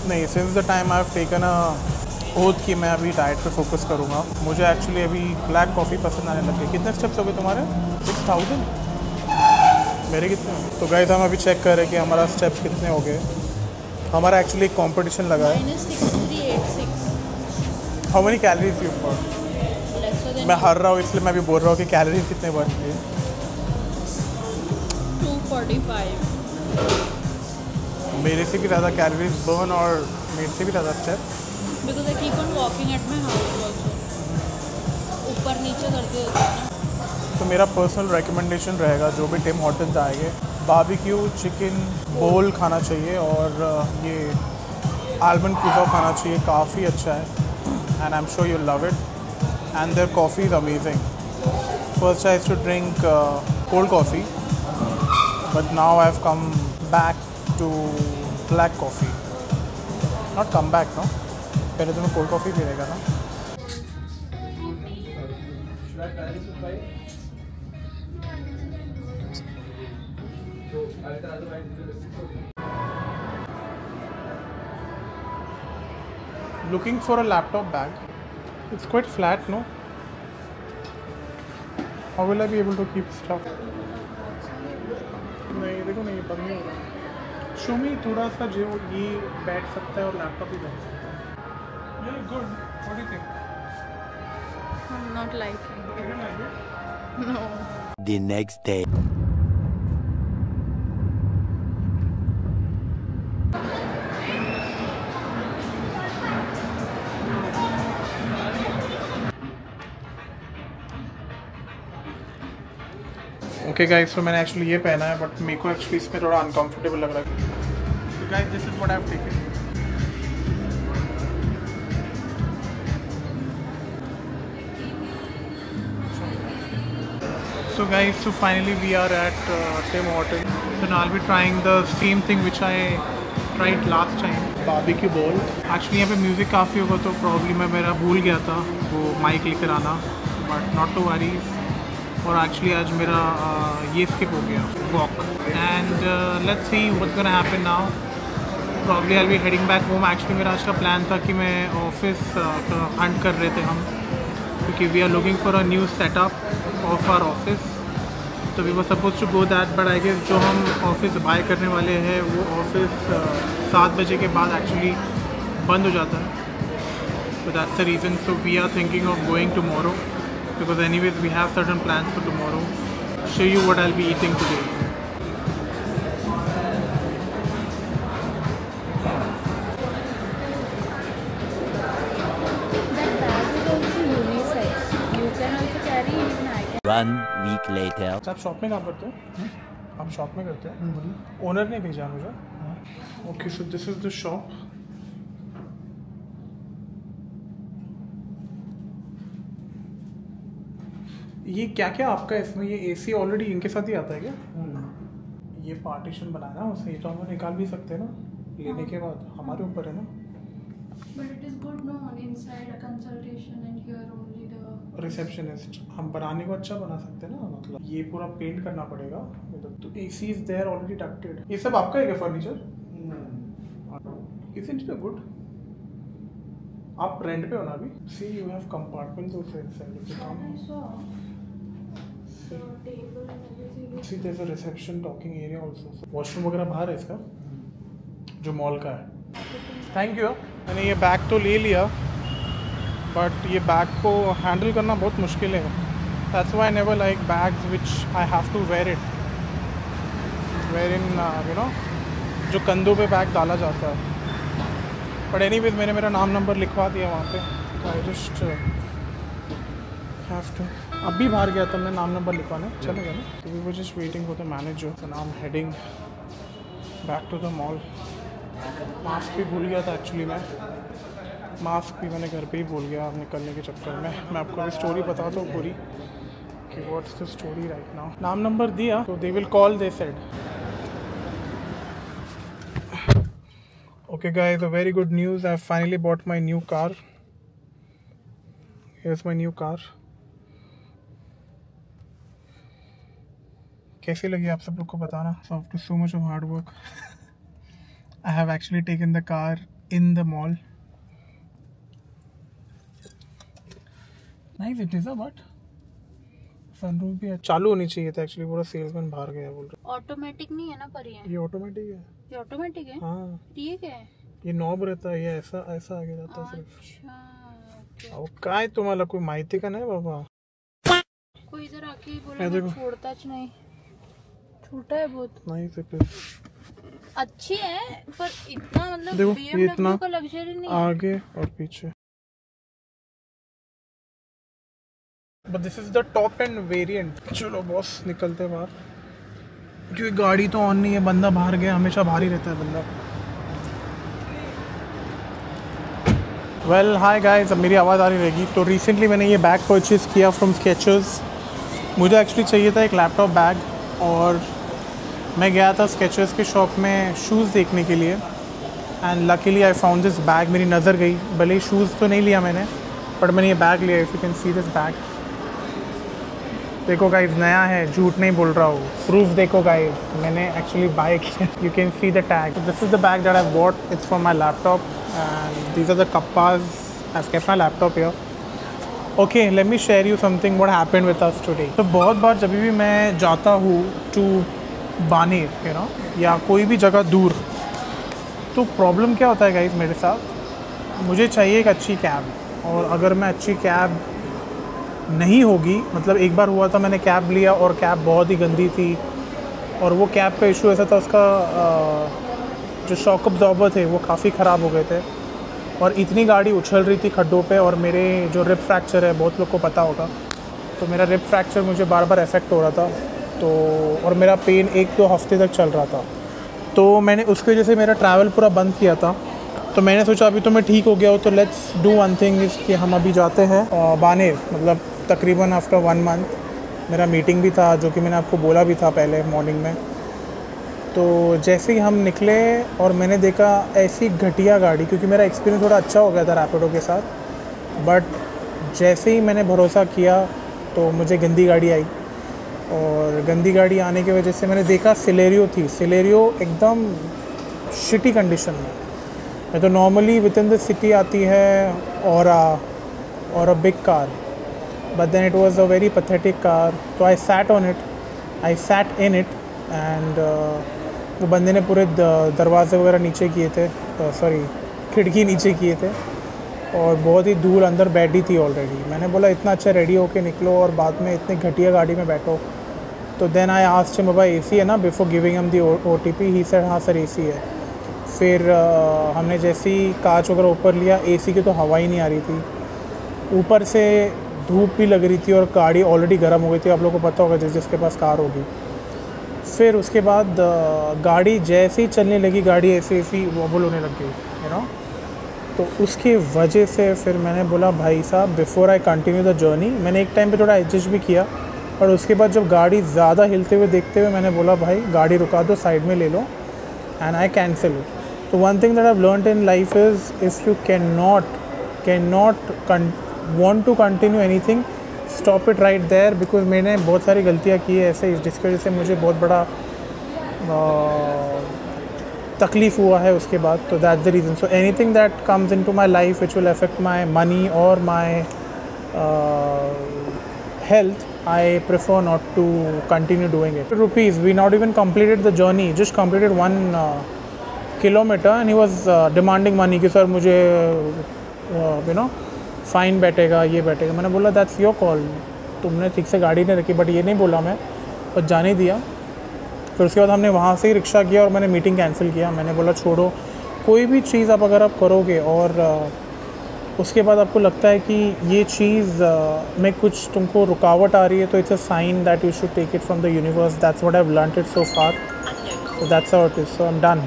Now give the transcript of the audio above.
नहीं, since the time I have taken a oath कि मैं अभी डाइट पे फोकस करूँगा। मुझे एक्चुअली अभी ब्लैक कॉफ़ी पसंद आने लग गई। कितने स्टेप्स हो गए तुम्हारे? 6000? मेरे कितने? तो गाइस हम अभी चेक कर रहे हैं कि हमारा स्टेप्स कितने हो गए। हमारा एक्चुअली एक कॉम्पिटिशन लगा है। -6386 how many calories you burn? lesser than मैं you. हार रहा हूँ इसलिए मैं भी बोल रहा हूँ कि कैलोरीज कितने बर्न किए। 245. मेरे से भी ज़्यादा कैलोरीज बर्न और मेरे से भी ज़्यादा steps. Because I keep on walking at my house also. ऊपर नीचे करते रहते हैं ना. तो मेरा पर्सनल रिकमेंडेशन रहेगा जो भी टिम हॉर्टन्स आएंगे, बारबेक्यू चिकन बोल खाना चाहिए और ये आलमंड पिज़्ज़ा खाना चाहिए। काफ़ी अच्छा है and I am sure you love it and their coffee is amazing. First I to drink cold coffee but now I have come back to black coffee. Not come back no, पहले तो मैं cold coffee पीनेगा ना। Looking for a laptop bag. It's quite flat, no? How will I be able to keep stuff? नहीं देखो नहीं, बंद नहीं हो रहा। शो मी थोड़ा सा जो ये बैठ सकता है और लैपटॉप भी बैठ सकता है। Yeah, good. What do you think? I'm not liking You don't like it? it. No. The next day. Okay guys, तो मैंने एक्चुअली ये पहना है बट मेरे को एक्चुअली इसमें थोड़ा अनकंफर्टेबल लग रहा है। तो guys this is what I have taken. So guys, so finally we are at Tim Hortons. So now I'll be trying the same thing which I tried last time, barbecue bowl. Actually यहाँ पे music काफ़ी होगा तो probably मैं मेरा भूल गया था वो माइक लेकर आना, बट नॉट टू वरी। और एक्चुअली आज मेरा ये स्किप हो गया walk and let's see what's gonna happen now. Probably I will be heading back home. Actually मेरा आज का प्लान था कि मैं ऑफिस का हंट कर रहे थे हम, क्योंकि we are looking for a new setup of our office. तो we were suppose to go that, but I guess जो हम ऑफिस बाय करने वाले हैं वो ऑफिस 7 बजे के बाद एक्चुअली बंद हो जाता है। तो that's the reason. So we are thinking of going tomorrow because anyways we have certain plans for tomorrow. Show you what I'll be eating today. That bag is also unisex. You can also carry, even I can. 1 week later. आप shop में काम करते हो? आप shop में करते हैं? Owner ने भेजा मुझे। Okay, so this is the shop. ये क्या क्या आपका इसमें, ये एसी ऑलरेडी इनके साथ ही आता है क्या? ये पार्टीशन बनाया ना उससे, तो हम निकाल भी सकते हैं ना लेने के बाद, हमारे ऊपर है ना। But it is good, no? Inside a consultation and here only the receptionist हम बनाने को अच्छा बना सकते हैं ना, मतलब ये पूरा पेंट करना पड़ेगा। तो AC is there already ducted. ये सब आपका है क्या फर्नीचर? Isn't it good? आप रेंट पे हो ना अभी? See, you have compartments also inside. I saw the table and everything. See, there's a reception talking area also. Washroom वगैरह बाहर है इसका, जो मॉल का है। Thank you. मैंने ये बैग तो ले लिया बट ये बैग को हैंडल करना बहुत मुश्किल है। That's why I never like bags which I have to wear it, wear in you know जो कंधों पे बैग डाला जाता है। बट एनीवेज मैंने मेरा नाम नंबर लिखवा दिया वहाँ पे, तो आई जस्ट हैव टू। अभी बाहर गया था मैं नाम नंबर लिखवाने, चलेगा ना? तो we were just waiting for the manager. तो now I am heading back to the mall. Mask भी भूल गया था एक्चुअली मैं, मास्क भी मैंने घर पे ही भूल गया निकलने के चक्कर में। मैं आपको अभी स्टोरी बताता हूँ पूरी कि what's the story right now. नाम नंबर दिया तो they will call, they said. Okay guys, a very good news. I finally bought my new car. Here's my new car. कैसी लगी आप सब लोग को बताना। So after so much of hard work, I have actually taken the car in the mall. Nice it is, but sunroof भी चालू होनी चाहिए था एक्चुअली. पूरा सेल्समैन बाहर गया बोल रहा. ऑटोमेटिक नहीं है ना पर ये ऑटोमेटिक है. ये ऑटोमेटिक है. हाँ ये क्या है? ये नॉब रहता है. ये ऐसा ऐसा आगे जाता है सिर्फ. अच्छा अहो काय तुम्हाला कोई माहिती का नाही बाबा. कोई इधर आके बोला छोड़ताच नहीं. छोटा है बहुत. नहीं से अच्छी है पर इतना मतलब देखो ये इतना का लग्जरी नहीं आगे और पीछे. But this is the top end variant. चलो बॉस निकलते बाहर क्योंकि गाड़ी तो ऑन नहीं है. बंदा बाहर गया. हमेशा बाहर ही रहता है बंदा. Well hi guys. अब मेरी आवाज़ आ रही रहेगी. तो रिसेंटली मैंने ये बैग परचेज़ किया फ्रॉम स्केचर्स. मुझे एक्चुअली चाहिए था एक लैपटॉप बैग और मैं गया था स्केचर्स के शॉप में शूज़ देखने के लिए. And luckily I found this bag. मेरी नज़र गई. भले ही शूज़ तो नहीं लिया मैंने बट मैंने ये बैग लिया. If you can see this bag. देखो गाइस नया है. झूठ नहीं बोल रहा हूँ. प्रूफ देखो गाइस. मैंने एक्चुअली बाय किया. You can see the tag. This is the bag that I bought. It's for my laptop and these are the cuppas. I have kept my laptop here. Okay let me share you something what happened with us today. तो बहुत बार जब भी मैं जाता हूँ to Baner you know या कोई भी जगह दूर तो प्रॉब्लम क्या होता है गाइस मेरे साथ. मुझे चाहिए एक अच्छी कैब. और अगर मैं अच्छी कैब नहीं होगी मतलब एक बार हुआ था मैंने कैब लिया और कैब बहुत ही गंदी थी. और वो कैब का इशू ऐसा था उसका जो शॉक अब्जॉर्बर थे वो काफ़ी ख़राब हो गए थे. और इतनी गाड़ी उछल रही थी खड्डों पे. और मेरे जो रिब फ्रैक्चर है बहुत लोग को पता होगा. तो मेरा रिब फ्रैक्चर मुझे बार बार इफेक्ट हो रहा था. तो और मेरा पेन 1-2 हफ्ते तक चल रहा था. तो मैंने उसकी वजह से मेरा ट्रैवल पूरा बंद किया था. तो मैंने सोचा अभी तो मैं ठीक हो गया हूँ तो let's do one thing is कि हम अभी जाते हैं बानेर. मतलब तकरीबन आफ्टर 1 मंथ मेरा मीटिंग भी था जो कि मैंने आपको बोला भी था पहले मॉर्निंग में. तो जैसे ही हम निकले और मैंने देखा ऐसी घटिया गाड़ी. क्योंकि मेरा एक्सपीरियंस थोड़ा अच्छा हो गया था रैपिडो के साथ. बट जैसे ही मैंने भरोसा किया तो मुझे गंदी गाड़ी आई. और गंदी गाड़ी आने की वजह से मैंने देखा सिलेरियो थी. सिलेरियो एकदम शिटी कंडीशन में. मैं तो normally within the city आती है और a big car. But then it was a very pathetic car. तो I sat in it and वो बंदे ने पूरे दरवाजे वगैरह नीचे किए थे. सॉरी खिड़की नीचे किए थे. और बहुत ही धूल अंदर बैठी थी ऑलरेडी. मैंने बोला इतना अच्छा रेडी होके निकलो और बाद में इतनी घटिया गाड़ी में बैठो. तो देन आई आस्क्ड हिम बाबा एसी है ना before giving him the OTP. He said हाँ सर एसी है. फिर हमने जैसे ही कांच वगैरह ऊपर लिया एसी की तो हवा ही नहीं आ रही थी. ऊपर से धूप भी लग रही थी और गाड़ी ऑलरेडी गर्म हो गई थी. आप लोगों को पता होगा जिसके पास कार होगी. फिर उसके बाद गाड़ी जैसे ही चलने लगी गाड़ी ऐसी वॉबल होने लग गई यू नो. तो उसकी वजह से फिर मैंने बोला भाई साहब before I continue the journey. मैंने एक टाइम पे थोड़ा एडजस्ट भी किया और उसके बाद जब गाड़ी ज़्यादा हिलते हुए देखते हुए मैंने बोला भाई गाड़ी रुका दो साइड में ले लो एंड आई कैंसिल इट. तो one thing that I have learned in life is if you can not want to continue anything stop it right there. Because मैंने बहुत सारी गलतियाँ की है ऐसे जिसकी वजह से मुझे बहुत बड़ा तकलीफ़ हुआ है उसके बाद. तो that's the reason. So anything that comes into my life which will affect my money और my health, I prefer not to continue doing it. Rupees, we not even completed the journey, just completed 1 kilometer and he was demanding money कि sir मुझे you know fine बैठेगा ये बैठेगा. मैंने बोला that's your call. तुमने ठीक से गाड़ी नहीं रखी. बट ये नहीं बोला मैं बस जाने दिया. फिर उसके बाद हमने वहाँ से ही रिक्शा किया और मैंने मीटिंग कैंसिल किया. मैंने बोला छोड़ो कोई भी चीज़ आप अगर आप करोगे और उसके बाद आपको लगता है कि ये चीज़ में कुछ तुमको रुकावट आ रही है तो it's a sign that you should take it from the universe. That's what I have learned it so far. So that's how it is. So I'm done.